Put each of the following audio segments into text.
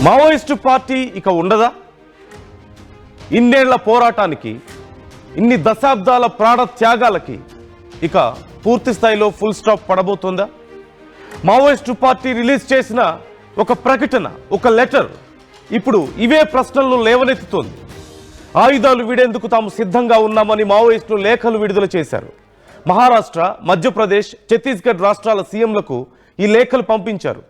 Maoist party ఇక ఉండదా? ఇన్నేళ్ల పోరాటానికి, ఇన్ని దశాబ్దాల ప్రాణ త్యాగాలకి ఇక పూర్తి స్థాయిలో ఫుల్ స్టాప్ పడబోతుందా? మావోయిస్టు పార్టీ రిలీజ్ చేసిన ఒక ప్రకటన, ఒక లెటర్ ఇప్పుడు ఇవే ప్రశ్నలను లేవనెత్తుతోంది. ఆయుధాలు వీడేందుకు తాము సిద్ధంగా ఉన్నామని మావోయిస్టులు లేఖలు విడుదల చేశారు. మహారాష్ట్ర, మధ్యప్రదేశ్, ఛత్తీస్గఢ్ రాష్ట్రాల సీఎంలకు ఈ లేఖలు పంపించారు.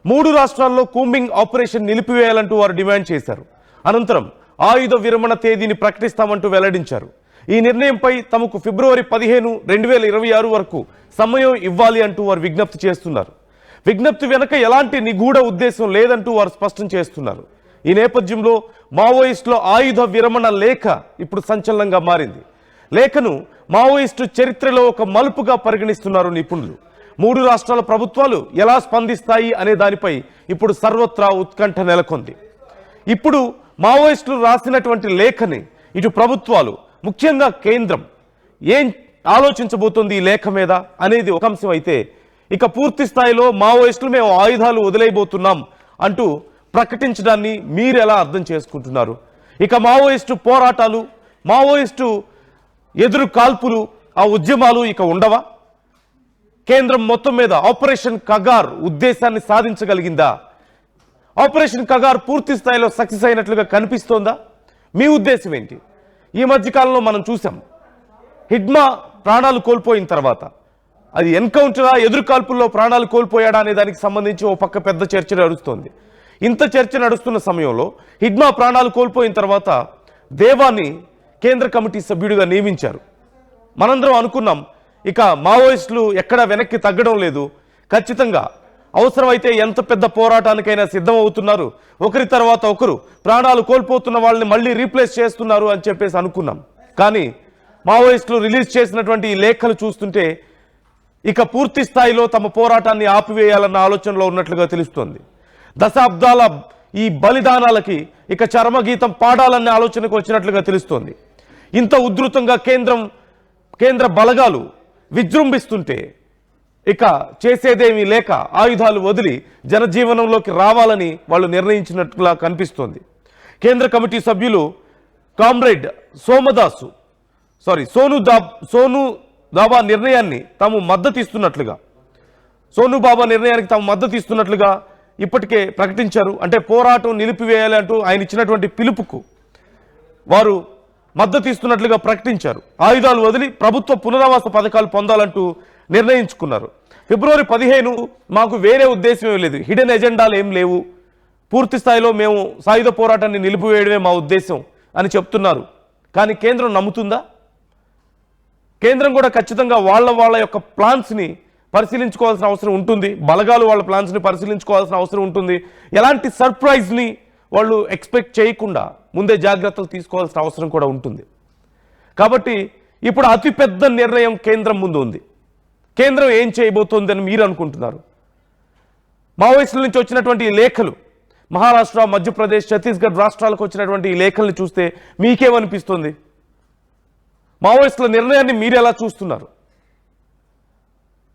3 రాష్ట్రాల్లో కూంబింగ్ ఆపరేషన్ నిలిపివేయాలంటూ వారు డిమాండ్ చేశారు. అనంతరం ఆయుధ విరమణ తేదీని ప్రకటిస్తామంటూ వెల్లడించారు. ఈ నిర్ణయంపై తమకు ఫిబ్రవరి 15, 2026 వరకు సమయం ఇవ్వాలి అంటూ వారు విజ్ఞప్తి చేస్తున్నారు. విజ్ఞప్తి వెనక ఎలాంటి నిగూఢ ఉద్దేశం లేదంటూ వారు స్పష్టం చేస్తున్నారు. ఈ నేపథ్యంలో మావోయిస్టుల ఆయుధ విరమణ లేఖ ఇప్పుడు సంచలనంగా మారింది. లేఖను మావోయిస్టు చరిత్రలో ఒక మలుపుగా పరిగణిస్తున్నారు నిపుణులు. 3 రాష్ట్రాల ప్రభుత్వాలు ఎలా స్పందిస్తాయి అనే దానిపై ఇప్పుడు సర్వత్రా ఉత్కంఠ నెలకొంది. ఇప్పుడు మావోయిస్టులు రాసినటువంటి లేఖని ఇటు ప్రభుత్వాలు, ముఖ్యంగా కేంద్రం ఏం ఆలోచించబోతుంది ఈ లేఖ మీద అనేది ఒక అంశం అయితే, ఇక పూర్తి స్థాయిలో మావోయిస్టులు మేము ఆయుధాలు వదిలేయబోతున్నాం అంటూ ప్రకటించడాన్ని మీరు ఎలా అర్థం చేసుకుంటున్నారు? ఇక మావోయిస్టు పోరాటాలు, మావోయిస్టు ఎదురు కాల్పులు, ఆ ఉద్యమాలు ఇక ఉండవా? కేంద్రం మొత్తం మీద ఆపరేషన్ కగార్ ఉద్దేశాన్ని సాధించగలిగిందా? ఆపరేషన్ కగార్ పూర్తి స్థాయిలో సక్సెస్ అయినట్లుగా కనిపిస్తోందా? మీ ఉద్దేశం ఏంటి? ఈ మధ్యకాలంలో మనం చూసాం, హిడ్మా ప్రాణాలు కోల్పోయిన తర్వాత అది ఎన్కౌంటరా, ఎదురు కాల్పుల్లో ప్రాణాలు కోల్పోయాడా అనే దానికి సంబంధించి ఓ పక్క పెద్ద చర్చ నడుస్తోంది. ఇంత చర్చ నడుస్తున్న సమయంలో హిడ్మా ప్రాణాలు కోల్పోయిన తర్వాత దేవాన్ని కేంద్ర కమిటీ సభ్యుడిగా నియమించారు. మనందరం అనుకున్నాం, ఇక మావోయిస్టులు ఎక్కడా వెనక్కి తగ్గడం లేదు, ఖచ్చితంగా అవసరమైతే ఎంత పెద్ద పోరాటానికైనా సిద్ధం అవుతున్నారు, ఒకరి తర్వాత ఒకరు ప్రాణాలు కోల్పోతున్న వాళ్ళని మళ్ళీ రీప్లేస్ చేస్తున్నారు అని చెప్పేసి అనుకున్నాం. కానీ మావోయిస్టులు రిలీజ్ చేసినటువంటి ఈ లేఖలు చూస్తుంటే ఇక పూర్తి స్థాయిలో తమ పోరాటాన్ని ఆపివేయాలన్న ఆలోచనలో ఉన్నట్లుగా తెలుస్తోంది. దశాబ్దాల ఈ బలిదానాలకి ఇక చరమగీతం పాడాలనే ఆలోచనకు వచ్చినట్లుగా తెలుస్తోంది. ఇంత ఉధృతంగా కేంద్ర బలగాలు విజృంభిస్తుంటే ఇక చేసేదేమీ లేక ఆయుధాలు వదిలి జనజీవనంలోకి రావాలని వాళ్ళు నిర్ణయించినట్లుగా కనిపిస్తోంది. కేంద్ర కమిటీ సభ్యులు కామ్రేడ్ సోను బాబా నిర్ణయానికి తాము మద్దతు ఇస్తున్నట్లుగా ఇప్పటికే ప్రకటించారు. అంటే పోరాటం నిలిపివేయాలి అంటూ ఆయన ఇచ్చినటువంటి పిలుపుకు వారు మద్దతు ఇస్తున్నట్లుగా ప్రకటించారు. ఆయుధాలు వదిలి ప్రభుత్వ పునరావాస పథకాలు పొందాలంటూ నిర్ణయించుకున్నారు. ఫిబ్రవరి 15 మాకు వేరే ఉద్దేశం ఏం లేదు, హిడెన్ ఎజెండాలు ఏం లేవు, పూర్తి స్థాయిలో మేము సాయుధ పోరాటాన్ని నిలిపివేయడమే మా ఉద్దేశం అని చెప్తున్నారు. కానీ కేంద్రం నమ్ముతుందా? కేంద్రం కూడా ఖచ్చితంగా వాళ్ళ యొక్క ప్లాన్స్ని పరిశీలించుకోవాల్సిన అవసరం ఉంటుంది. బలగాలు వాళ్ళ ప్లాన్స్ని పరిశీలించుకోవాల్సిన అవసరం ఉంటుంది. ఎలాంటి సర్ప్రైజ్ని వాళ్ళు ఎక్స్పెక్ట్ చేయకుండా ముందే జాగ్రత్తలు తీసుకోవాల్సిన అవసరం కూడా ఉంటుంది. కాబట్టి ఇప్పుడు అతిపెద్ద నిర్ణయం కేంద్రం ముందు ఉంది. కేంద్రం ఏం చేయబోతోంది అని మీరు అనుకుంటున్నారు? మావోయిస్టుల నుంచి వచ్చినటువంటి ఈ లేఖలు, మహారాష్ట్ర, మధ్యప్రదేశ్, ఛత్తీస్గఢ్ రాష్ట్రాలకు వచ్చినటువంటి ఈ లేఖల్ని చూస్తే మీకేమనిపిస్తుంది? మావోయిస్టుల నిర్ణయాన్ని మీరు ఎలా చూస్తున్నారు?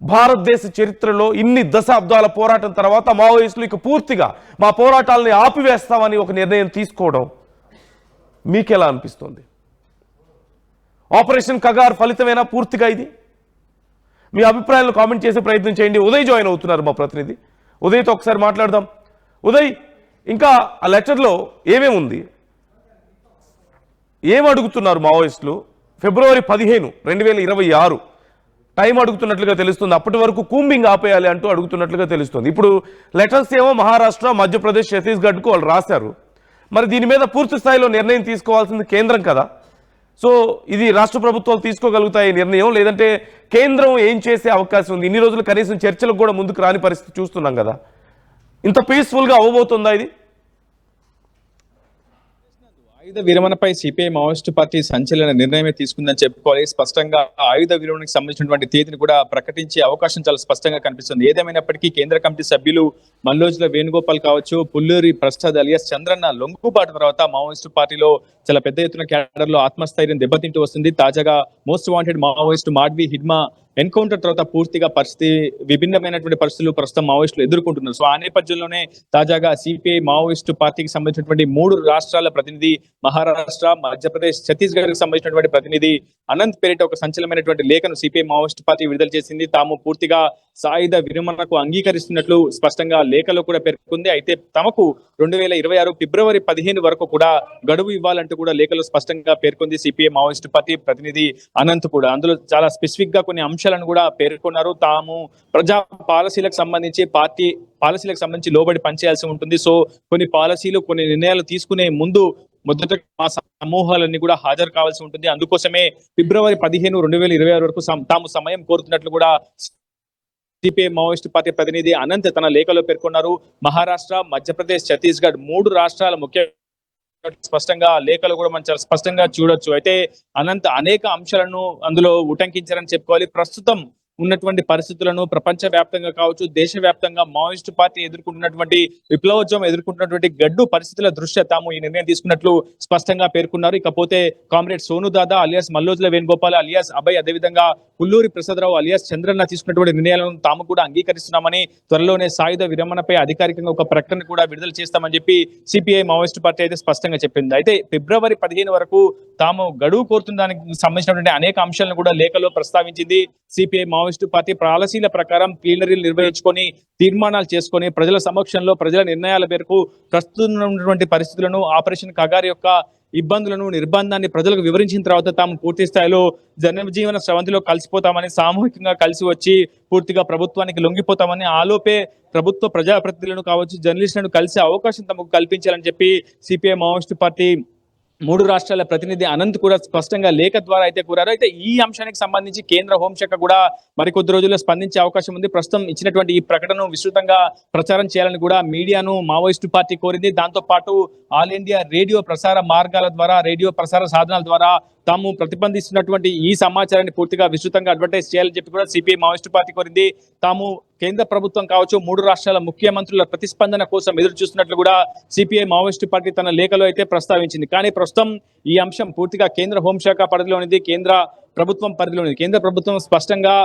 భారతదేశ చరిత్రలో ఇన్ని దశాబ్దాల పోరాటం తర్వాత మావోయిస్టులు ఇక పూర్తిగా మా పోరాటాలని ఆపివేస్తామని ఒక నిర్ణయం తీసుకోవడం మీకెలా అనిపిస్తుంది? ఆపరేషన్ కగార్ ఫలితమేనా పూర్తిగా ఇది? మీ అభిప్రాయాలను కామెంట్ చేసే ప్రయత్నం చేయండి. ఉదయ్ జాయిన్ అవుతున్నారు, మా ప్రతినిధి. ఉదయ్తో ఒకసారి మాట్లాడదాం. ఉదయ్, ఇంకా ఆ లెటర్లో ఏమేమి ఉంది? ఏం అడుగుతున్నారు మావోయిస్టులు? ఫిబ్రవరి 15, 2026 టైం అడుగుతున్నట్లుగా తెలుస్తుంది. అప్పటి వరకు కూంబింగ్ ఆపేయాలి అంటూ అడుగుతున్నట్లుగా తెలుస్తుంది. ఇప్పుడు లెటర్స్ ఏమో మహారాష్ట్ర, మధ్యప్రదేశ్, ఛత్తీస్గఢ్కు వాళ్ళు రాశారు. మరి దీని మీద పూర్తి స్థాయిలో నిర్ణయం తీసుకోవాల్సింది కేంద్రం కదా. సో ఇది రాష్ట్ర ప్రభుత్వాలు తీసుకోగలుగుతాయి నిర్ణయం, లేదంటే కేంద్రం ఏం చేసే అవకాశం ఉంది? ఇన్ని రోజులు కనీసం చర్చలకు కూడా ముందుకు రాని పరిస్థితి చూస్తున్నాం కదా. ఇంత పీస్ఫుల్గా అవ్వబోతుందా ఇది? ఆయుధ విరమణపై సిపిఐ మావోయిస్టు పార్టీ సంచలన నిర్ణయమే తీసుకుందని చెప్పుకోవాలి. స్పష్టంగా ఆయుధ విరమణకు సంబంధించినటువంటి తేదీని కూడా ప్రకటించే అవకాశం చాలా స్పష్టంగా కనిపిస్తుంది. ఏదేమైనప్పటికీ కేంద్ర కమిటీ సభ్యులు మల్లోజుల వేణుగోపాల్ కావచ్చు, పుల్లూరి ప్రసాద్ అలియాస్ చంద్రన్న లొంగుబాటు తర్వాత మావోయిస్టు పార్టీలో చాలా పెద్ద ఎత్తున క్యాడర్లో ఆత్మస్థైర్యం దెబ్బతింటూ వస్తుంది. తాజాగా most wanted maoist Madvi Hidma encounter తర్వాత పూర్తిగా పరిస్థితి విభిన్నమైనటువంటి పరిస్థితులు ప్రస్తుతం మావోయిస్టులు ఎదుర్కొంటున్నారు. సో ఆ నేపథ్యంలోనే తాజాగా సిపిఐ మావోయిస్టు పార్టీకి సంబంధించినటువంటి 3 రాష్ట్రాల ప్రతినిధి, మహారాష్ట్ర, మధ్యప్రదేశ్, ఛత్తీస్గఢ్ కి సంబంధించినటువంటి ప్రతినిధి అనంత్ పేరిట ఒక సంచలనమైనటువంటి లేఖను సిపిఐ మావోయిస్టు పార్టీ విడుదల చేసింది. తాము పూర్తిగా సాయుధ విరమణకు అంగీకరిస్తున్నట్లు స్పష్టంగా లేఖలో కూడా పేర్కొంది. అయితే తమకు 2026 ఫిబ్రవరి 15 వరకు కూడా గడువు ఇవ్వాలంటూ కూడా లేఖలో స్పష్టంగా పేర్కొంది సిపిఐ మావోయిస్టు పార్టీ ప్రతినిధి అనంత్ కూడా. అందులో చాలా స్పెసిఫిక్ గా కొన్ని అంశాలను కూడా పేర్కొన్నారు. తాము ప్రజా పాలసీలకు సంబంధించి పార్టీ పాలసీలకు సంబంధించి లోబడి పనిచేయాల్సి ఉంటుంది. సో కొన్ని పాలసీలు, కొన్ని నిర్ణయాలు తీసుకునే ముందు మొదట మా సమూహాలన్నీ కూడా హాజరు కావాల్సి ఉంటుంది. అందుకోసమే ఫిబ్రవరి 15, 2026 వరకు తాము సమయం కోరుతున్నట్లు కూడా సిపిఐ మావోయిస్టు పార్టీ ప్రతినిధి అనంత్ తన లేఖలో పేర్కొన్నారు. మహారాష్ట్ర, మధ్యప్రదేశ్, ఛత్తీస్గఢ్ 3 రాష్ట్రాల ముఖ్య స్పష్టంగా లేఖలు కూడా మనం చాలా స్పష్టంగా చూడొచ్చు. అయితే అనంత్ అనేక అంశాలను అందులో ఉటంకించారని చెప్పుకోవాలి. ప్రస్తుతం ఉన్నటువంటి పరిస్థితులను ప్రపంచ వ్యాప్తంగా కావచ్చు, దేశవ్యాప్తంగా మావోయిస్టు పార్టీ ఎదుర్కొంటున్నటువంటి విప్లవోద్యమం ఎదుర్కొంటున్నటువంటి గడ్డు పరిస్థితుల దృష్ట్యా తాము ఈ నిర్ణయం తీసుకున్నట్లు స్పష్టంగా పేర్కొన్నారు. ఇకపోతే కామ్రేడ్ సోను దాదా అలియాస్ మల్లోజుల వేణుగోపాల్ అలియాస్ అభయ్, అదేవిధంగా పుల్లూరి ప్రసాదరావు అలియాస్ చంద్రన్న తీసుకున్నటువంటి నిర్ణయాలను తాము కూడా అంగీకరిస్తున్నామని, త్వరలోనే సాయుధ విరమణపై అధికారికంగా ఒక ప్రకటన కూడా విడుదల చేస్తామని చెప్పి సిపిఐ మావోయిస్టు పార్టీ అయితే స్పష్టంగా చెప్పింది. అయితే ఫిబ్రవరి 15 వరకు తాము గడువు కోరుతున్న దానికి సంబంధించినటువంటి అనేక అంశాలను కూడా లేఖలో ప్రస్తావించింది. సిపిఐ మావోయిస్టు పార్టీ పాలసీల ప్రకారం ప్లీనరీలు నిర్వహించుకొని తీర్మానాలు చేసుకొని ప్రజల సమక్షంలో ప్రజల నిర్ణయాల మేరకు ప్రస్తుతం ఉన్నటువంటి పరిస్థితులను, ఆపరేషన్ కగార్ యొక్క ఇబ్బందులను, నిర్బంధాన్ని ప్రజలకు వివరించిన తర్వాత తాము పూర్తి స్థాయిలో జనజీవన స్రవంతిలో కలిసిపోతామని, సామూహికంగా కలిసి వచ్చి పూర్తిగా ప్రభుత్వానికి లొంగిపోతామని, ఆలోపే ప్రభుత్వ ప్రజాప్రతినిధులను కావచ్చు, జర్నలిస్టులను కలిసే అవకాశం తమకు కల్పించాలని చెప్పి సిపిఐ మావోయిస్టు పార్టీ 3 రాష్ట్రాల ప్రతినిధి అనంత్ కూడా స్పష్టంగా లేఖ ద్వారా అయితే కోరారు. అయితే ఈ అంశానికి సంబంధించి కేంద్ర హోంశాఖ కూడా మరికొద్ది రోజుల్లో స్పందించే అవకాశం ఉంది. ప్రస్తుతం ఇచ్చినటువంటి ఈ ప్రకటనను విస్తృతంగా ప్రచారం చేయాలని కూడా మీడియాను మావోయిస్టు పార్టీ కోరింది. దాంతో పాటు ఆల్ ఇండియా రేడియో ప్రసార మార్గాల ద్వారా, రేడియో ప్రసార సాధనాల ద్వారా తాము ప్రతిబంధిస్తున్నటువంటి ఈ సమాచారాన్ని పూర్తిగా విస్తృతంగా అడ్వర్టైజ్ చేయాలని చెప్పి కూడా సిపిఐ మావోయిస్టు పార్టీ కోరింది. తాము కేంద్ర ప్రభుత్వం కావచ్చు, 3 రాష్ట్రాల ముఖ్యమంత్రుల ప్రతిస్పందన కోసం ఎదురు చూస్తున్నట్లు కూడా సిపిఐ మావోయిస్టు పార్టీ తన లేఖలో అయితే ప్రస్తావించింది. కానీ ప్రస్తుతం ఈ అంశం పూర్తిగా కేంద్ర హోంశాఖ పరిధిలోనిది, కేంద్ర ప్రభుత్వం పరిధిలోనిది. కేంద్ర ప్రభుత్వం స్పష్టంగా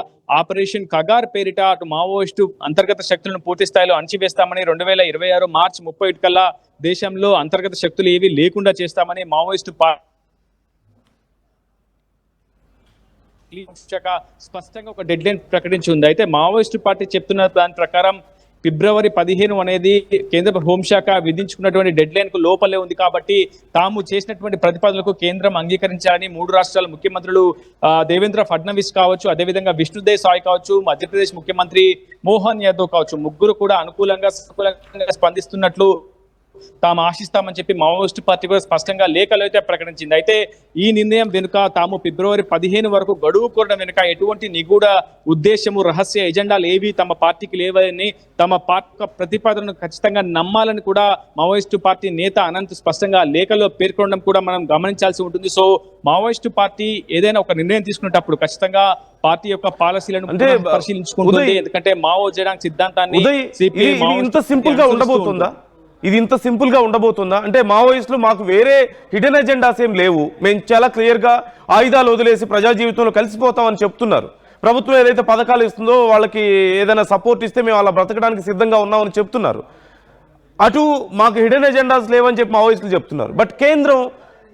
ఆపరేషన్ కగార్ పేరిట అటు మావోయిస్టు అంతర్గత శక్తులను పూర్తి స్థాయిలో అణచివేస్తామని, 2026 మార్చి 31 కల్లా దేశంలో అంతర్గత శక్తులు ఏవి లేకుండా చేస్తామని మావోయిస్టు శాఖ స్పష్టంగా ఒక డెడ్ లైన్ ప్రకటించి ఉంది. అయితే మావోయిస్టు పార్టీ చెప్తున్న దాని ప్రకారం ఫిబ్రవరి 15 అనేది కేంద్ర హోంశాఖ విధించుకున్నటువంటి డెడ్ లైన్ కు లోపలే ఉంది. కాబట్టి తాము చేసినటువంటి ప్రతిపాదనలకు కేంద్రం అంగీకరించాలని 3 రాష్ట్రాల ముఖ్యమంత్రులు దేవేంద్ర ఫడ్నవీస్ కావచ్చు, అదేవిధంగా విష్ణుదేవ్ సాయ్ కావచ్చు, మధ్యప్రదేశ్ ముఖ్యమంత్రి మోహన్ యాదవ్ కావచ్చు, ముగ్గురు కూడా అనుకూలంగా స్పందిస్తున్నట్లు తాము ఆశిస్తామని చెప్పి మావోయిస్టు పార్టీ కూడా స్పష్టంగా లేఖలో అయితే ప్రకటించింది. అయితే ఈ నిర్ణయం వెనుక తాము ఫిబ్రవరి 15 వరకు గడువు కోరడం వెనుక ఎటువంటి నిగూఢ ఉద్దేశము, రహస్య ఎజెండాలు ఏవి తమ పార్టీకి లేవని, తమ పార్టీ ప్రతిపాదనను ఖచ్చితంగా నమ్మాలని కూడా మావోయిస్టు పార్టీ నేత అనంత్ స్పష్టంగా లేఖలో పేర్కొనడం కూడా మనం గమనించాల్సి ఉంటుంది. సో మావోయిస్టు పార్టీ ఏదైనా ఒక నిర్ణయం తీసుకునేటప్పుడు ఖచ్చితంగా పార్టీ యొక్క పాలసీలను పరిశీలించుకుంటుంది. ఎందుకంటే మావో జెడాంగ్ సిద్ధాంతాన్ని ఇంత సింపుల్ గా ఉండబోతుందా? ఇది ఇంత సింపుల్ గా ఉండబోతుందా? అంటే మావోయిస్టులు మాకు వేరే హిడెన్ ఎజెండాస్ ఏం లేవు, మేము చాలా క్లియర్ గా ఆయుధాలు వదిలేసి ప్రజా జీవితంలో కలిసిపోతామని చెప్తున్నారు. ప్రభుత్వం ఏదైతే పథకాలు ఇస్తుందో వాళ్ళకి ఏదైనా సపోర్ట్ ఇస్తే మేము అలా బ్రతకడానికి సిద్ధంగా ఉన్నామని చెప్తున్నారు. అటు మాకు హిడెన్ ఎజెండాస్ లేవని చెప్పి మావోయిస్టులు చెప్తున్నారు. బట్ కేంద్రం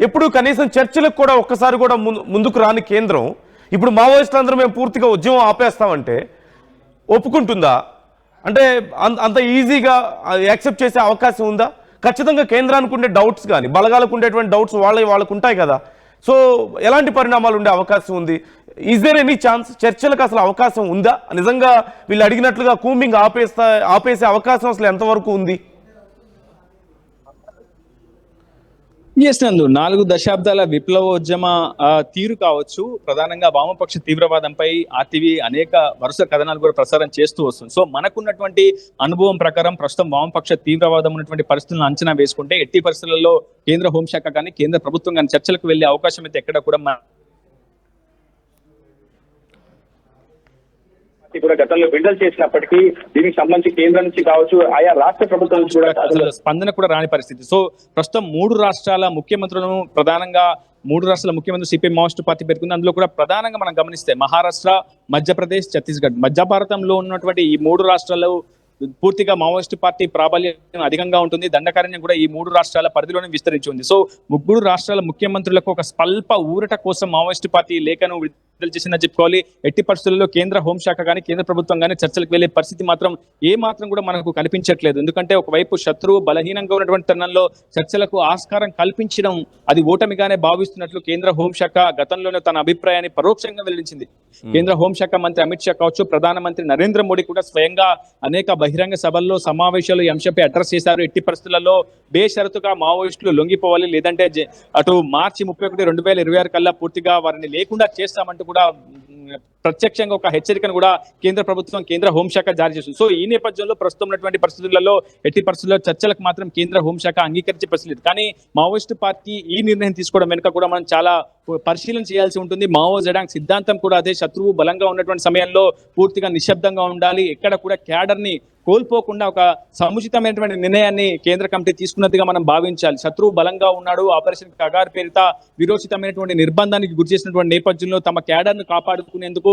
ఎప్పుడు కనీసం చర్చలకు కూడా ఒక్కసారి కూడా ముందుకు రాని కేంద్రం ఇప్పుడు మావోయిస్టులు అందరూ మేము పూర్తిగా ఉద్యమం ఆపేస్తామంటే ఒప్పుకుంటుందా? అంటే అంత ఈజీగా యాక్సెప్ట్ చేసే అవకాశం ఉందా? ఖచ్చితంగా కేంద్రానికి ఉండే డౌట్స్ కానీ, బలగాలకు ఉండేటువంటి డౌట్స్ వాళ్ళకు ఉంటాయి కదా. సో ఎలాంటి పరిణామాలు ఉండే అవకాశం ఉంది? Is there any chance? చర్చలకు అసలు అవకాశం ఉందా? నిజంగా వీళ్ళు అడిగినట్లుగా కూంబింగ్ ఆపేసే అవకాశం అసలు ఎంతవరకు ఉంది? నందు 4 దశాబ్దాల విప్లవోద్యమ తీరు కావచ్చు, ప్రధానంగా వామపక్ష తీవ్రవాదంపై ఆర్టీవీ అనేక వరుస కథనాలు కూడా ప్రసారం చేస్తూ వస్తుంది. సో మనకున్నటువంటి అనుభవం ప్రకారం ప్రస్తుతం వామపక్ష తీవ్రవాదం ఉన్నటువంటి పరిస్థితులను అంచనా వేసుకుంటే ఎట్టి పరిస్థితులలో కేంద్ర హోంశాఖ కానీ, కేంద్ర ప్రభుత్వం కానీ చర్చలకు వెళ్లే అవకాశం అయితే ఎక్కడ కూడా కూడా గతంలో విడుదల చేసినప్పటికీ దీనికి సంబంధించి కేంద్రం నుంచి కావచ్చు, ఆయా రాష్ట్ర ప్రభుత్వం నుంచి కూడా స్పందన కూడా రాని పరిస్థితి. సో ప్రస్తుతం 3 రాష్ట్రాల ముఖ్యమంత్రులను ప్రధానంగా మూడు రాష్ట్రాల ముఖ్యమంత్రి సిపిఐ మావోయిస్టు పార్టీ పెట్టుకుంది. అందులో కూడా ప్రధానంగా మనం గమనిస్తే మహారాష్ట్ర, మధ్యప్రదేశ్, ఛత్తీస్గఢ్, మధ్య భారతంలో ఉన్నటువంటి ఈ మూడు రాష్ట్రాల్లో పూర్తిగా మావోయిస్టు పార్టీ ప్రాబల్యం అధికంగా ఉంటుంది. దండకారణ్యం కూడా ఈ మూడు రాష్ట్రాల పరిధిలోనే విస్తరించి ఉంది. సో ముగ్గురు రాష్ట్రాల ముఖ్యమంత్రులకు ఒక స్వల్ప ఊరట కోసం మావోయిస్టు పార్టీ లేఖను విడుదల చేసిందని చెప్పుకోవాలి. ఎట్టి పరిస్థితుల్లో కేంద్ర హోంశాఖ కానీ కేంద్ర ప్రభుత్వం కానీ చర్చలకు వెళ్లే పరిస్థితి మాత్రం ఏ మాత్రం కూడా మనకు కనిపించట్లేదు. ఎందుకంటే ఒకవైపు శత్రువు బలహీనంగా ఉన్నటువంటి తరుణంలో చర్చలకు ఆస్కారం కల్పించడం అది ఓటమిగానే భావిస్తున్నట్లు కేంద్ర హోంశాఖ గతంలోనే తన అభిప్రాయాన్ని పరోక్షంగా వెల్లడించింది. కేంద్ర హోంశాఖ మంత్రి అమిత్ షా కావచ్చు, ప్రధానమంత్రి నరేంద్ర మోడీ కూడా స్వయంగా అనేక బహిరంగ సభల్లో సమావేశాలు ఈ అంశంపై అడ్రస్ చేశారు. ఎట్టి పరిస్థితులలో బేషరతుగా మావోయిస్టులు లొంగిపోవాలి, లేదంటే అటు మార్చి 31, 2026 కల్లా పూర్తిగా వారిని లేకుండా చేస్తామంటూ కూడా ప్రత్యక్షంగా ఒక హెచ్చరికను కూడా కేంద్ర ప్రభుత్వం, కేంద్ర హోంశాఖ జారీ చేస్తుంది. సో ఈ నేపథ్యంలో ప్రస్తుతం ఉన్నటువంటి పరిస్థితులలో ఎట్టి పరిస్థితుల్లో చర్చలకు మాత్రం కేంద్ర హోంశాఖ అంగీకరించే పరిస్థితి లేదు. కానీ మావోయిస్టు పార్టీ ఈ నిర్ణయం తీసుకోవడం వెనుక కూడా మనం చాలా పరిశీలన చేయాల్సి ఉంటుంది. మావో జెడాంగ్ సిద్ధాంతం కూడా అదే. శత్రువు బలంగా ఉన్నటువంటి సమయంలో పూర్తిగా నిశ్శబ్దంగా ఉండాలి, ఎక్కడ కూడా క్యాడర్ని కోల్పోకుండా ఒక సముచితమైనటువంటి నిర్ణయాన్ని కేంద్ర కమిటీ తీసుకున్నట్టుగా మనం భావించాలి. శత్రువు బలంగా ఉన్నాడు, ఆపరేషన్ కగార్ పేరిట విరోచితమైనటువంటి నిర్బంధానికి గురి చేసినటువంటి నేపథ్యంలో తమ క్యాడర్ను కాపాడుకునేందుకు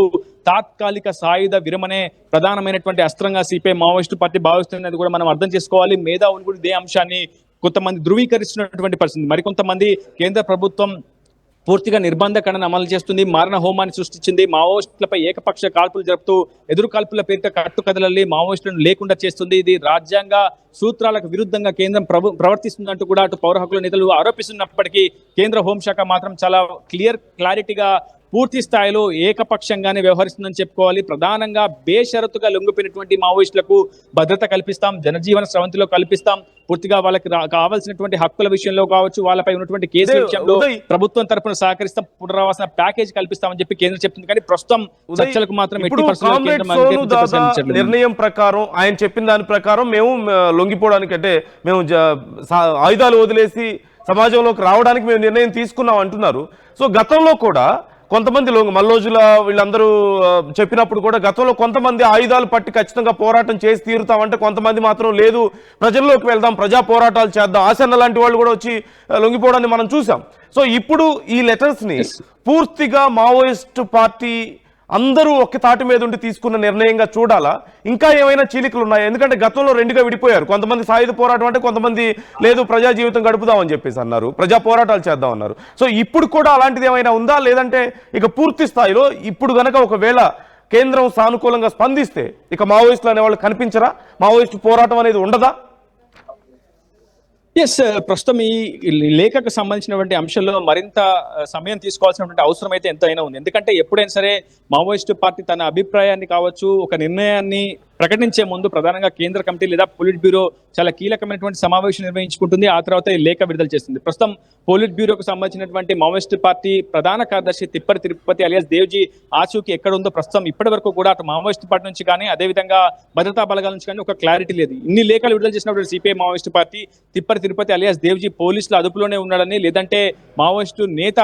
తాత్కాలిక సాయుధ విరమణే ప్రధానమైనటువంటి అస్త్రంగా సిపిఐ మావోయిస్టు పార్టీ భావిస్తున్నది కూడా మనం అర్థం చేసుకోవాలి. మేధావులు కూడా ఇదే అంశాన్ని కొంతమంది ధృవీకరిస్తున్నటువంటి పరిస్థితి. మరికొంతమంది కేంద్ర ప్రభుత్వం పూర్తిగా నిర్బంధకరణను అమలు చేస్తుంది, మారణ హోమాన్ని సృష్టించింది, మావోయిస్టులపై ఏకపక్ష కాల్పులు జరుపుతూ ఎదురు కాల్పుల పేరిట కట్టుకథలల్లి మావోయిస్టులను లేకుండా చేస్తుంది. ఇది రాజ్యాంగ సూత్రాలకు విరుద్ధంగా కేంద్రం ప్రవర్తిస్తుందంటూ కూడా అటు పౌర హక్కుల నేతలు ఆరోపిస్తున్నప్పటికీ కేంద్ర హోంశాఖ మాత్రం చాలా క్లారిటీగా పూర్తి స్థాయిలో ఏకపక్షంగానే వ్యవహరిస్తుందని చెప్పుకోవాలి. ప్రధానంగా బేషరతుగా లొంగిపోయినటువంటి మావోయిస్టులకు భద్రత కల్పిస్తాం, జనజీవన స్రవంతిలో కల్పిస్తాం, పూర్తిగా వాళ్ళకి కావాల్సినటువంటి హక్కుల విషయంలో కావచ్చు, వాళ్ళపై ఉన్నటువంటి కేసుల విషయంలో ప్రభుత్వం తరపున సహకరిస్తాం, పునరావాసన ప్యాకేజ్ కల్పిస్తామని చెప్పి కేంద్రం చెప్తుంది. కానీ ప్రస్తుతం చర్చలకు మాత్రం నిర్ణయం ప్రకారం ఆయన చెప్పిన దాని ప్రకారం మేము లొంగిపోవడానికి అంటే మేము ఆయుధాలు వదిలేసి సమాజంలోకి రావడానికి మేము నిర్ణయం తీసుకున్నాం అంటున్నారు. సో గతంలో కూడా కొంతమంది మల్లోజుల వీళ్ళందరూ చెప్పినప్పుడు కూడా గతంలో కొంతమంది ఆయుధాలు పట్టి ఖచ్చితంగా పోరాటం చేసి తీరుతామంటే కొంతమంది మాత్రం లేదు, ప్రజల్లోకి వెళ్దాం, ప్రజా పోరాటాలు చేద్దాం, ఆసన్న లాంటి వాళ్ళు కూడా వచ్చి లొంగిపోవడాన్ని మనం చూసాం. సో ఇప్పుడు ఈ లెటర్స్ ని పూర్తిగా మావోయిస్ట్ పార్టీ అందరూ ఒక్క తాటి మీద ఉండి తీసుకున్న నిర్ణయంగా చూడాలా, ఇంకా ఏమైనా చీలికలు ఉన్నాయా? ఎందుకంటే గతంలో రెండుగా విడిపోయారు. కొంతమంది సాయుధ పోరాటం అంటే కొంతమంది లేదు ప్రజా జీవితం గడుపుదామని చెప్పేసి అన్నారు, ప్రజా పోరాటాలు చేద్దాం అన్నారు. సో ఇప్పుడు కూడా అలాంటిది ఏమైనా ఉందా, లేదంటే ఇక పూర్తి స్థాయిలో ఇప్పుడు గనక ఒకవేళ కేంద్రం సానుకూలంగా స్పందిస్తే ఇక మావోయిస్టులు అనేవాళ్ళు కనిపించరా, మావోయిస్టు పోరాటం అనేది ఉండదా? ప్రస్తుతం ఈ లేఖకు సంబంధించినటువంటి అంశంలో మరింత సమయం తీసుకోవాల్సినటువంటి అవసరం అయితే ఎంతైనా ఉంది. ఎందుకంటే ఎప్పుడైనా సరే మావోయిస్టు పార్టీ తన అభిప్రాయాన్ని కావచ్చు, ఒక నిర్ణయాన్ని ప్రకటించే ముందు ప్రధానంగా కేంద్ర కమిటీ లేదా పొలిట్ బ్యూరో చాలా కీలకమైనటువంటి సమావేశం నిర్వహించుకుంటుంది. ఆ తర్వాత ఈ లేఖ విడుదల చేస్తుంది. ప్రస్తుతం పొలిట్ బ్యూరోకు సంబంధించినటువంటి మావోయిస్టు పార్టీ ప్రధాన కార్యదర్శి తిప్పరి తిరుపతి అలియాస్ దేవ్జీ ఆచూకీ ఎక్కడ ఉందో ప్రస్తుతం ఇప్పటి వరకు కూడా అటు మావోయిస్టు పార్టీ నుంచి కానీ అదేవిధంగా భద్రతా బలగాల నుంచి కానీ ఒక క్లారిటీ లేదు. ఇన్ని లేఖలు విడుదల చేసినటువంటి CPI maoist party Tippiri Tirupati alias Devji పోలీసుల అదుపులోనే ఉన్నాడని, లేదంటే మావోయిస్టు నేత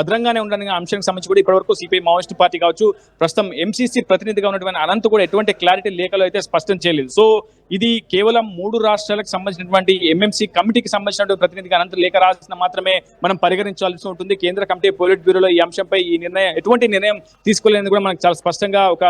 భద్రంగానే ఉండని అంశానికి సంబంధించి కూడా ఇప్పటివరకు సిపిఐ మావోయిస్టు పార్టీ కావచ్చు, ప్రస్తుతం ఎంసీసీ ప్రతినిధిగా ఉన్నటువంటి అనంత్ కూడా ఎటువంటి క్లారిటీ లేఖలు అయితే స్పష్టం చేయలేదు. సో ఇది కేవలం 3 రాష్ట్రాలకు సంబంధించినటువంటి ఎంఎంసీ కమిటీకి సంబంధించినటువంటి ప్రతినిధిగా అనంత లేఖ రాసిన మాత్రమే మనం పరిగణించాల్సి ఉంటుంది. కేంద్ర కమిటీ పొలిట్ బ్యూరోలో ఈ అంశంపై ఎటువంటి నిర్ణయం తీసుకోలేదని కూడా మనకు చాలా స్పష్టంగా ఒక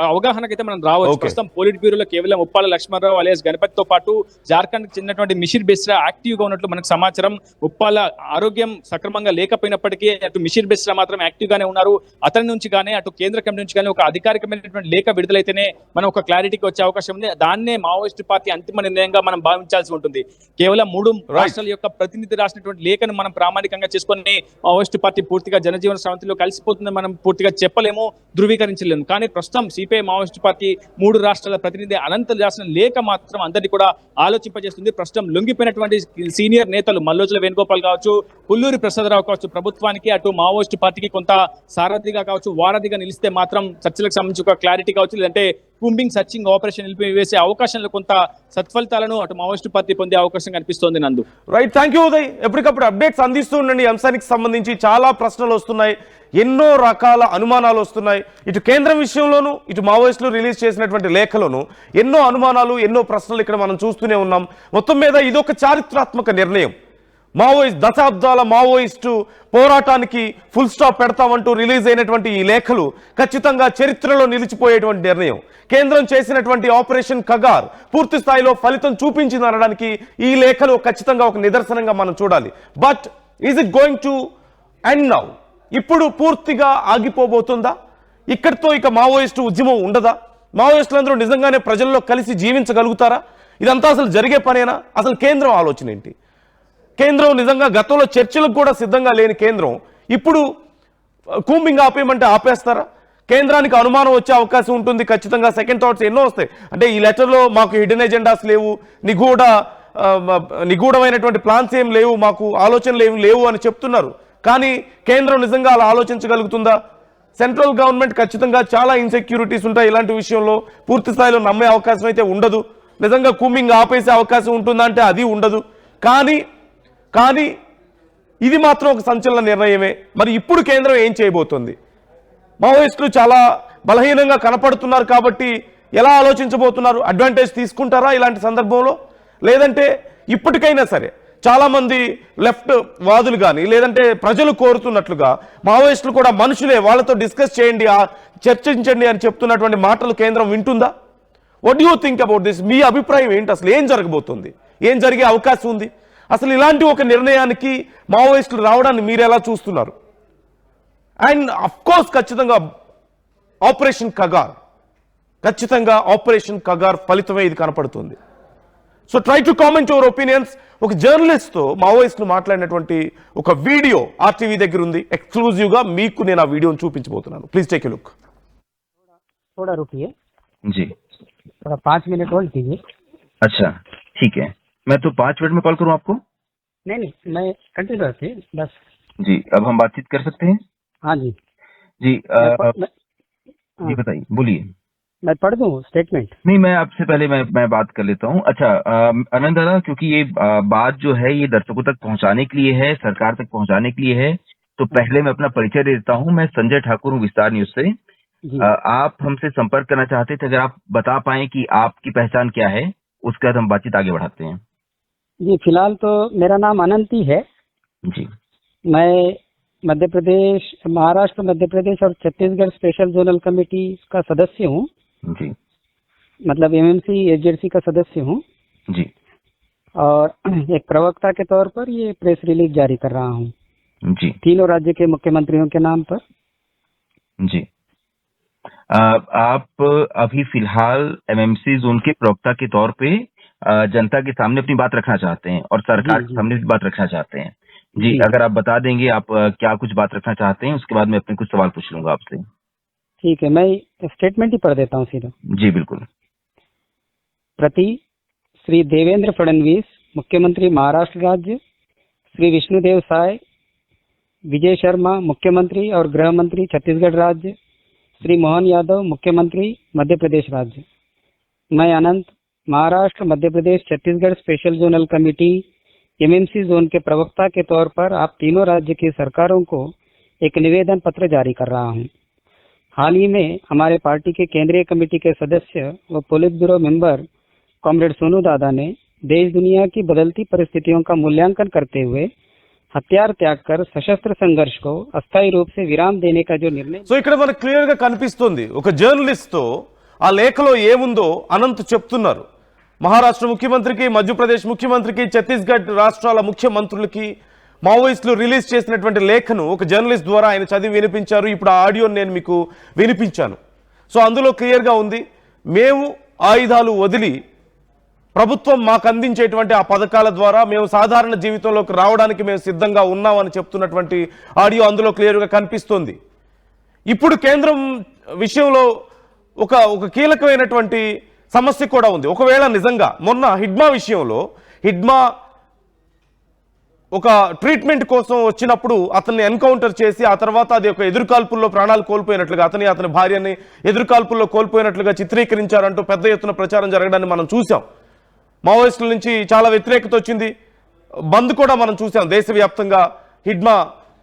అవగాహనకైతే మనం రావచ్చు. ప్రస్తుతం పొలిట్ బ్యూరోలో కేవలం ఉప్పాల లక్ష్మణరావు అలియాస్ గణపతితో పాటు జార్ఖండ్ కి చెందినటువంటి మిషిర్ బెస్రా యాక్టివ్ గా ఉన్నట్లు మనకు సమాచారం. ఉప్పాల ఆరోగ్యం సక్రమంగా లేకపోయినప్పటికీ అటు మిషిర్ బెస్రా మాత్రం యాక్టివ్ గానే ఉన్నారు. అతని నుంచి కానీ అటు కేంద్ర కమిటీ నుంచి కానీ ఒక అధికారికమైనటువంటి లేఖ విడుదలైతేనే మనం ఒక క్లారిటీకి వచ్చే అవకాశం ఉంది. దాన్నే మావోయిస్టు పార్టీ అంతిమ నిర్ణయంగా మనం భావించాల్సి ఉంటుంది. కేవలం 3 రాష్ట్రాల యొక్క ప్రతినిధి రాసినటువంటి లేఖను మనం ప్రామాణికంగా చేసుకొని మావోయిస్టు పార్టీ పూర్తిగా జనజీవన స్రవంతిలో కలిసిపోతుందని మనం పూర్తిగా చెప్పలేము, ధృవీకరించలేము. కానీ ప్రస్తుతం సిపిఐ మావోయిస్టు పార్టీ 3 రాష్ట్రాల ప్రతినిధి అనంత రాసిన లేఖ మాత్రం అందరినీ కూడా ఆలోచింపజేస్తుంది. ప్రస్తుతం లొంగిపోయినటువంటి సీనియర్ నేతలు మల్లోజుల వేణుగోపాల్ కావచ్చు, పుల్లూరి ప్రసాదరావు కావచ్చు, ప్రభుత్వానికి అటు మావోయిస్టు పార్టీకి కొంత సారథిగా కావచ్చు, వారధిగా నిలిస్తే మాత్రం చర్చలకు సంబంధించి ఒక క్లారిటీ కావచ్చు, లేదంటే కూంబింగ్ సర్చింగ్ ఆపరేషన్ నిలిపివేసే అవకాశాలు కొంత సత్ఫలితాలను అటు మావోయిస్టు పార్టీ పొందే అవకాశం కనిపిస్తోంది. నందు రైట్, థ్యాంక్ యూ ఉదయ్. ఎప్పటికప్పుడు అప్డేట్స్ అందిస్తూ ఉండండి. ఈ అంశానికి సంబంధించి చాలా ప్రశ్నలు వస్తున్నాయి, ఎన్నో రకాల అనుమానాలు వస్తున్నాయి. ఇటు కేంద్రం విషయంలోనూ ఇటు మావోయిస్టులు రిలీజ్ చేసినటువంటి లేఖలోనూ ఎన్నో అనుమానాలు, ఎన్నో ప్రశ్నలు ఇక్కడ మనం చూస్తూనే ఉన్నాం. మొత్తం మీద ఇదొక చారిత్రాత్మక నిర్ణయం. దశాబ్దాల మావోయిస్టు పోరాటానికి ఫుల్ స్టాప్ పెడతామంటూ రిలీజ్ అయినటువంటి ఈ లేఖలు ఖచ్చితంగా చరిత్రలో నిలిచిపోయేటువంటి నిర్ణయం. కేంద్రం చేసినటువంటి ఆపరేషన్ కగార్ పూర్తి స్థాయిలో ఫలితం చూపించింది అనడానికి ఈ లేఖలు ఖచ్చితంగా ఒక నిదర్శనంగా మనం చూడాలి. But is it going to end now? ఇప్పుడు పూర్తిగా ఆగిపోబోతుందా? ఇక్కడితో ఇక మావోయిస్టు ఉద్యమం ఉండదా? మావోయిస్టులందరూ నిజంగానే ప్రజల్లో కలిసి జీవించగలుగుతారా? ఇదంతా అసలు జరిగే పనేనా? అసలు కేంద్రం ఆలోచన ఏంటి? కేంద్రం నిజంగా గతంలో చర్చలకు కూడా సిద్ధంగా లేని కేంద్రం ఇప్పుడు కూంబింగ్ ఆపేయమంటే ఆపేస్తారా? కేంద్రానికి అనుమానం వచ్చే అవకాశం ఉంటుంది ఖచ్చితంగా. సెకండ్ థాట్స్ ఎన్నో వస్తాయి. అంటే ఈ లెటర్లో మాకు హిడెన్ ఎజెండాస్ లేవు, నిగూఢమైనటువంటి ప్లాన్స్ ఏం లేవు, మాకు ఆలోచనలు ఏమి లేవు అని చెప్తున్నారు. కానీ కేంద్రం నిజంగా అలా ఆలోచించగలుగుతుందా? సెంట్రల్ గవర్నమెంట్ ఖచ్చితంగా చాలా ఇన్సెక్యూరిటీస్ ఉంటాయి. ఇలాంటి విషయంలో పూర్తి స్థాయిలో నమ్మే అవకాశం అయితే ఉండదు. నిజంగా కూంబింగ్ ఆపేసే అవకాశం ఉంటుందా అంటే అది ఉండదు. కానీ ఇది మాత్రం ఒక సంచలన నిర్ణయమే. మరి ఇప్పుడు కేంద్రం ఏం చేయబోతోంది? మావోయిస్టులు చాలా బలహీనంగా కనపడుతున్నారు కాబట్టి ఎలా ఆలోచించబోతున్నారు? అడ్వాంటేజ్ తీసుకుంటారా ఇలాంటి సందర్భంలో? లేదంటే ఇప్పటికైనా సరే చాలామంది లెఫ్ట్ వాదులు కానీ లేదంటే ప్రజలు కోరుతున్నట్లుగా మావోయిస్టులు కూడా మనుషులే, వాళ్ళతో డిస్కస్ చేయండి, చర్చించండి అని చెప్తున్నటువంటి మాటలు కేంద్రం వింటుందా? What you think about this? మీ అభిప్రాయం ఏంటి? అసలు ఏం జరగబోతుంది? ఏం జరిగే అవకాశం ఉంది? అసలు ఇలాంటి ఒక నిర్ణయానికి మావోయిస్టులు రావడాన్ని మీరు ఎలా చూస్తున్నారు? అండ్ అఫ్ కోర్స్ ఖచ్చితంగా ఆపరేషన్ కగార్ ఫలితమే ఇది కనపడుతుంది. So try to comment your opinions. ఒక జర్నలిస్ట్తో మావోయిస్టులు మాట్లాడినటువంటి ఒక వీడియో ఆర్టీవీ దగ్గర ఉంది. ఎక్స్క్లూజివ్గా మీకు నేను ఆ వీడియోని చూపించబోతున్నాను. Please take a look. थोड़ा रुकिए जी। थोड़ा 5 मिनट होल्ड कीजिए। अच्छा ठीक है, मैं तो 5 मिनट में कॉल करूं आपको? नहीं मैं कंटिन्यू रखिए बस। जी, अब हम बातचीत कर सकते हैं? हाँ जी जी मैं जी बताइए, बोलिए। मैं पढ़ दूं स्टेटमेंट? नहीं, मैं आपसे पहले मैं बात कर लेता हूँ। अच्छा आनंद दादा, क्योंकि ये बात जो है ये दर्शकों तक पहुंचाने के लिए है, सरकार तक पहुंचाने के लिए है, तो पहले मैं अपना परिचय दे देता हूँ। मैं संजय ठाकुर हूँ, विस्तार न्यूज से। आप हमसे संपर्क करना चाहते थे, अगर आप बता पाए कि आपकी पहचान क्या है, उसके बाद हम बातचीत आगे बढ़ाते हैं। जी फिलहाल तो मेरा नाम अनंत ही है जी। मैं मध्य प्रदेश, महाराष्ट्र, मध्य प्रदेश और छत्तीसगढ़ स्पेशल जोनल कमेटी का सदस्य हूँ। जी मतलब एमएमसी एचजेडसी का सदस्य हूँ जी। और एक प्रवक्ता के तौर पर ये प्रेस रिलीज जारी कर रहा हूँ जी। तीनों राज्य के मुख्यमंत्रियों के नाम पर। जी आप अभी फिलहाल एमएमसी जोन के प्रवक्ता के तौर पे जनता के सामने अपनी बात रखना चाहते हैं और सरकार के सामने भी बात रखना चाहते हैं। जी, अगर आप बता देंगे आप क्या कुछ बात रखना चाहते हैं, उसके बाद मैं अपने कुछ सवाल पूछ लूंगा आपसे। ठीक है, मैं स्टेटमेंट ही पढ़ देता हूँ सीधा। जी बिल्कुल। प्रति श्री देवेंद्र फडणवीस मुख्यमंत्री महाराष्ट्र राज्य, श्री विष्णुदेव साय, विजय शर्मा मुख्यमंत्री और गृह मंत्री छत्तीसगढ़ राज्य, श्री मोहन यादव मुख्यमंत्री मध्य प्रदेश राज्य। मैं Anant Maharashtra, Madhya Pradesh, Chhattisgarh special zonal committee MMC zone के प्रवक्ता के तौर पर आप तीनों राज्य की सरकारों को एक निवेदन पत्र जारी कर रहा हूं। हाल ही में हमारे पार्टी के केंद्रीय कमेटी के सदस्य व polit bureau member comrade Sonu दादा ने देश दुनिया की बदलती परिस्थितियों का मूल्यांकन करते हुए हथियार त्याग कर सशस्त्र संघर्ष को अस्थायी रूप से विराम देने का जो निर्णय। సో ఇక్కడ మనకు క్లియర్ గా కనిపిస్తుంది ఒక జర్నలిస్ట్ తో ఆ లేఖలో ఏముందో అనంత్ చెప్తున్నారు. మహారాష్ట్ర ముఖ్యమంత్రికి, మధ్యప్రదేశ్ ముఖ్యమంత్రికి, ఛత్తీస్గఢ్ రాష్ట్రాల ముఖ్యమంత్రులకి మావోయిస్టులు రిలీజ్ చేసినటువంటి లేఖను ఒక జర్నలిస్ట్ ద్వారా ఆయన చదివి వినిపించారు. ఇప్పుడు ఆ ఆడియోని నేను మీకు వినిపించాను. సో అందులో క్లియర్గా ఉంది, మేము ఆయుధాలు వదిలి ప్రభుత్వం మాకు అందించేటువంటి ఆ పథకాల ద్వారా మేము సాధారణ జీవితంలోకి రావడానికి మేము సిద్ధంగా ఉన్నామని చెప్తున్నటువంటి ఆడియో అందులో క్లియర్గా కనిపిస్తోంది. ఇప్పుడు కేంద్రం విషయంలో ఒక కీలకమైనటువంటి సమస్య కూడా ఉంది. ఒకవేళ నిజంగా మొన్న హిడ్మా విషయంలో హిడ్మా ఒక ట్రీట్మెంట్ కోసం వచ్చినప్పుడు అతన్ని ఎన్కౌంటర్ చేసి ఆ తర్వాత అది ఒక ఎదురుకాల్పుల్లో ప్రాణాలు కోల్పోయినట్లుగా అతని భార్యని ఎదురుకాల్పుల్లో కోల్పోయినట్లుగా చిత్రీకరించారంటూ పెద్ద ఎత్తున ప్రచారం జరగడాన్ని మనం చూసాం. మావోయిస్టుల నుంచి చాలా వ్యతిరేకత వచ్చింది. బంద్ కూడా మనం చూసాం దేశవ్యాప్తంగా హిడ్మా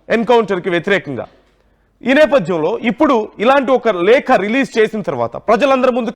ఎన్కౌంటర్కి వ్యతిరేకంగా. ఈ నేపథ్యంలో ఇప్పుడు ఇలాంటి ఒక లేఖ రిలీజ్ చేసిన తర్వాత ప్రజలందరి ముందు